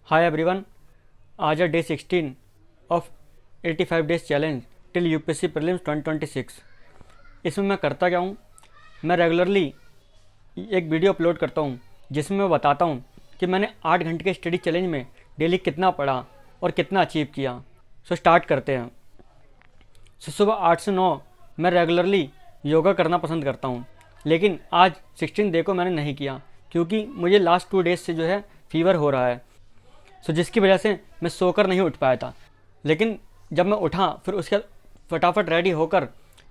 Hi everyone, आज है day 16 of 85 days challenge till UPSC prelims 2026। इसमें मैं करता क्या हूँ, मैं रेगुलरली एक वीडियो अपलोड करता हूँ जिसमें मैं बताता हूँ कि मैंने 8 घंटे के स्टडी चैलेंज में डेली कितना पढ़ा और कितना अचीव किया। सो स्टार्ट करते हैं। सुबह 8 से 9 मैं रेगुलरली योगा करना पसंद करता हूँ, लेकिन आज 16 डे को मैंने नहीं किया क्योंकि मुझे लास्ट 2 डेज से जो है फीवर हो रहा है। जिसकी वजह से मैं सोकर नहीं उठ पाया था। लेकिन जब मैं उठा फिर उसके बाद फटाफट रेडी होकर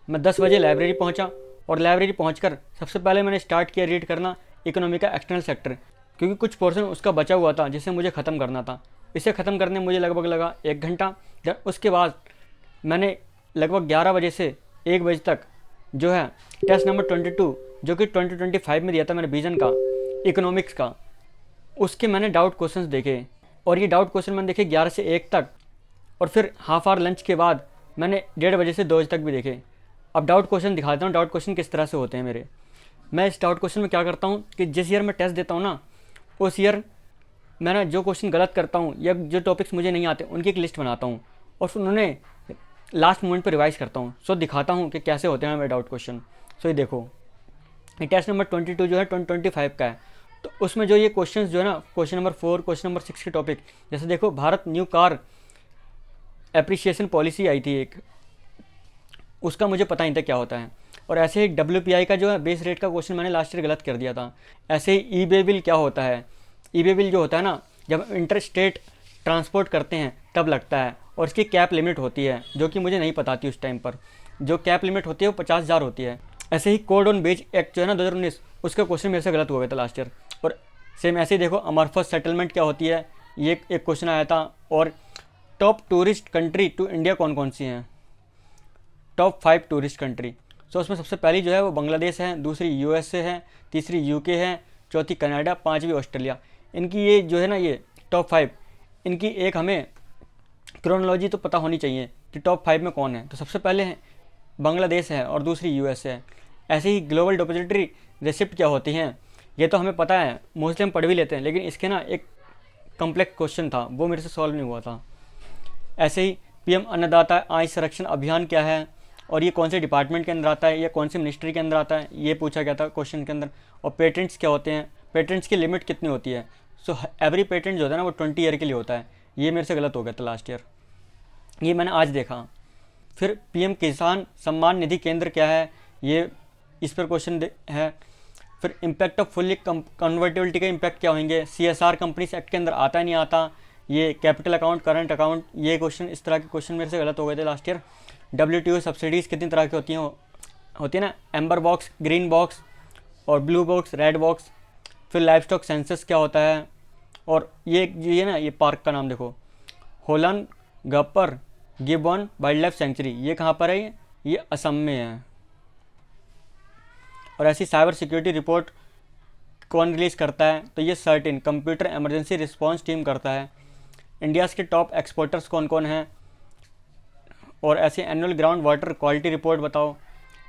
मैं 10 बजे लाइब्रेरी पहुंचा और लाइब्रेरी पहुंचकर सबसे पहले मैंने स्टार्ट किया रीड करना इकोनॉमी का एक्सटर्नल सेक्टर, क्योंकि कुछ पोर्शन उसका बचा हुआ था जिसे मुझे ख़त्म करना था। इसे ख़त्म करने में मुझे लगभग लगा 1 घंटा। उसके बाद मैंने लगभग 11 बजे से 1 बजे तक जो है टेस्ट नंबर 22 जो कि 2025 में दिया था मैंने विजन का इकोनॉमिक्स का, उसके मैंने डाउट क्वेश्चंस देखे और ये डाउट क्वेश्चन मैंने देखे 11 से 1 तक, और फिर हाफ आवर लंच के बाद मैंने 1:30 बजे से 2 बजे तक भी देखे। अब डाउट क्वेश्चन दिखाता हूँ डाउट क्वेश्चन किस तरह से होते हैं मेरे। मैं इस डाउट क्वेश्चन में क्या करता हूँ कि जिस ईयर मैं टेस्ट देता हूँ ना, उस ईयर मैं जो क्वेश्चन गलत करता हूँ या जो टॉपिक्स मुझे नहीं आते उनकी एक लिस्ट बनाता हूँ और फिर उन्होंने लास्ट मोमेंट पर रिवाइज करता हूँ। सो दिखाता हूँ कि कैसे होते हैं मेरे डाउट क्वेश्चन। सो ये देखो, ये टेस्ट नंबर 22 जो है 2025 का है। तो उसमें जो ये क्वेश्चंस जो है ना, क्वेश्चन नंबर 4, क्वेश्चन नंबर 6 के टॉपिक, जैसे देखो Bharat new car appreciation policy आई थी एक, उसका मुझे पता नहीं था क्या होता है। और ऐसे ही WPI का जो है बेस रेट का क्वेश्चन मैंने लास्ट ईयर गलत कर दिया था। ऐसे ही ई वे बिल क्या होता है, ई वे बिल जो होता है ना, जब इंटर स्टेट ट्रांसपोर्ट करते हैं तब लगता है और इसकी कैप लिमिट होती है जो कि मुझे नहीं पता थी उस टाइम पर। जो कैप लिमिट होती है वो 50,000 होती है। ऐसे ही कोड ऑन वेज एक्ट जो है ना 2019, उसका क्वेश्चन मेरे से गलत हो गया था लास्ट ईयर। और सेम ऐसे ही देखो अमरफस सेटलमेंट क्या होती है, ये एक क्वेश्चन आया था। और top tourist country to India कौन कौन सी हैं, टॉप 5 टूरिस्ट कंट्री। सो उसमें सबसे पहली जो है वो बांग्लादेश है, दूसरी USA है, तीसरी UK है, चौथी कनाडा, 5वीं ऑस्ट्रेलिया। इनकी ये जो है ना ये टॉप 5, इनकी एक हमें क्रोनोलॉजी तो पता होनी चाहिए कि टॉप 5 में कौन है। तो सबसे पहले है बांग्लादेश है और दूसरी USA है। ऐसे ही ग्लोबल डिपॉजिटरी रिसिप्ट क्या होती हैं, ये तो हमें पता है, मोस्टली हम पढ़ भी लेते हैं, लेकिन इसके ना एक कॉम्प्लेक्स क्वेश्चन था वो मेरे से सॉल्व नहीं हुआ था। ऐसे ही PM अन्नदाता आय संरक्षण अभियान क्या है और ये कौन से डिपार्टमेंट के अंदर आता है या कौन से मिनिस्ट्री के अंदर आता है, ये पूछा गया था क्वेश्चन के अंदर। और पेटेंट्स क्या होते हैं, पेटेंट्स की लिमिट कितनी होती है। सो एवरी पेटेंट जो होता है ना वो 20 ईयर के लिए होता है। ये मेरे से गलत हो गया था लास्ट ईयर, ये मैंने आज देखा। फिर PM किसान सम्मान निधि केंद्र क्या है, ये इस पर क्वेश्चन है। फिर इम्पैक्ट ऑफ फुल्ली कन्वर्टेबिलिटी के इम्पैक्ट क्या होंगे, CSR कंपनीज एक्ट के अंदर आता है नहीं आता, ये कैपिटल अकाउंट, करंट अकाउंट, ये क्वेश्चन, इस तरह के क्वेश्चन मेरे से गलत हो गए थे लास्ट ईयर। WTO सब्सिडीज़ कितनी तरह की होती है ना, एम्बर बॉक्स, ग्रीन बॉक्स और ब्लू बॉक्स, रेड बॉक्स। फिर लाइफ स्टॉक सेंसस क्या होता है, और ये ना ये पार्क का नाम देखो, होलन गपर गिबन वाइल्ड लाइफ सेंचुरी, ये कहाँ पर है, ये असम में है। और ऐसी साइबर सिक्योरिटी रिपोर्ट कौन रिलीज़ करता है, तो ये certain computer emergency response team करता है। इंडियाज़ के टॉप एक्सपोर्टर्स कौन कौन हैं। और ऐसे annual ground water quality report बताओ।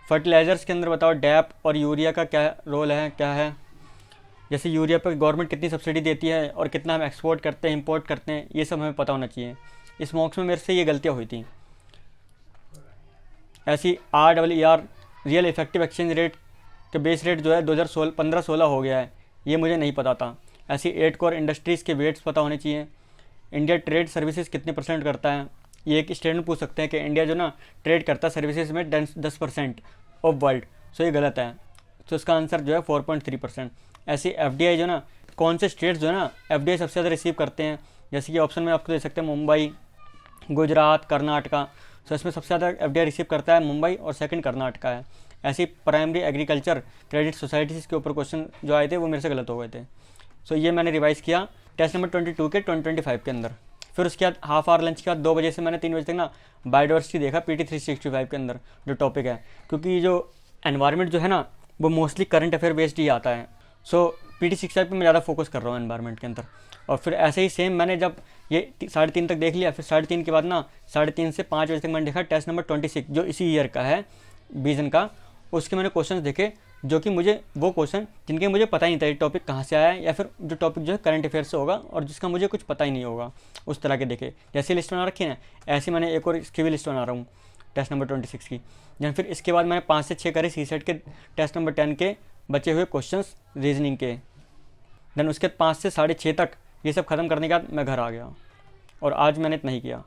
फर्टिलाइज़र्स के अंदर बताओ डैप और यूरिया का क्या रोल है, क्या है। जैसे यूरिया पर गवर्नमेंट कितनी सब्सिडी देती है और कितना हम एक्सपोर्ट करते हैं, इंपोर्ट करते हैं, ये सब हमें पता होना चाहिए। इस मॉक्स में मेरे से ये गलतियाँ हुई थी। ऐसी RER real effective exchange rate के बेस रेट जो है 2015-16 हो गया है, ये मुझे नहीं पता था। ऐसी 8 कोर इंडस्ट्रीज़ के वेट्स पता होने चाहिए। इंडिया ट्रेड सर्विसेज कितने % करता है, ये एक स्टेटमेंट पूछ सकते हैं कि इंडिया जो ना ट्रेड करता है सर्विसेज में 10% ऑफ वर्ल्ड। सो ये गलत है, तो इसका आंसर जो है 4.3%। ऐसी FDI जो ना, कौन से स्टेट्स जो है ना FDI सबसे ज़्यादा रिसीव करते हैं, जैसे कि ऑप्शन में आपको दे सकते हैं मुंबई, गुजरात, कर्नाटका। सो इसमें सबसे ज़्यादा FDI रिसीव करता है मुंबई और सेकंड कर्नाटका है। ऐसी प्राइमरी एग्रीकल्चर क्रेडिट सोसाइटीज़ के ऊपर क्वेश्चन जो आए थे वो मेरे से गलत हो गए थे। सो ये मैंने रिवाइज़ किया टेस्ट नंबर 22 के 2025 के अंदर। फिर उसके बाद हाफ आवर लंच के बाद 2 बजे से मैंने 3 बजे तक ना बायोडाइवर्सिटी देखा PT 365 के अंदर जो टॉपिक है, क्योंकि जो एनवायरनमेंट जो है ना वो मोस्टली करंट अफेयर बेस्ड ही आता है। सो PT 65 पे मैं ज़्यादा फोकस कर रहा हूँ एनवायरनमेंट के अंदर। और फिर ऐसे ही सेम मैंने जब ये 3:30 तक देख लिया, फिर 3:30 के बाद ना 3:30 से 5 बजे तक मैंने देखा टेस्ट नंबर 26 जो इसी ईयर का है विजन का। उसके मैंने क्वेश्चंस देखे जो कि मुझे वो क्वेश्चन जिनके मुझे पता ही नहीं था ये टॉपिक कहाँ से आया है, या फिर जो टॉपिक जो है करंट अफेयर से होगा और जिसका मुझे कुछ पता ही नहीं होगा, उस तरह के देखे। जैसे लिस्ट बना रखी है ना, ऐसे मैंने एक और इसकी भी लिस्ट बना रहा हूँ टेस्ट नंबर 26 की। जन फिर इसके बाद मैंने 5 से 6 करे सी सेट के टेस्ट नंबर 10 के बचे हुए क्वेश्चंस रीजनिंग के। देन उसके 5 से 6:30 तक ये सब ख़त्म करने के बाद मैं घर आ गया, और आज मैंने इतना ही किया।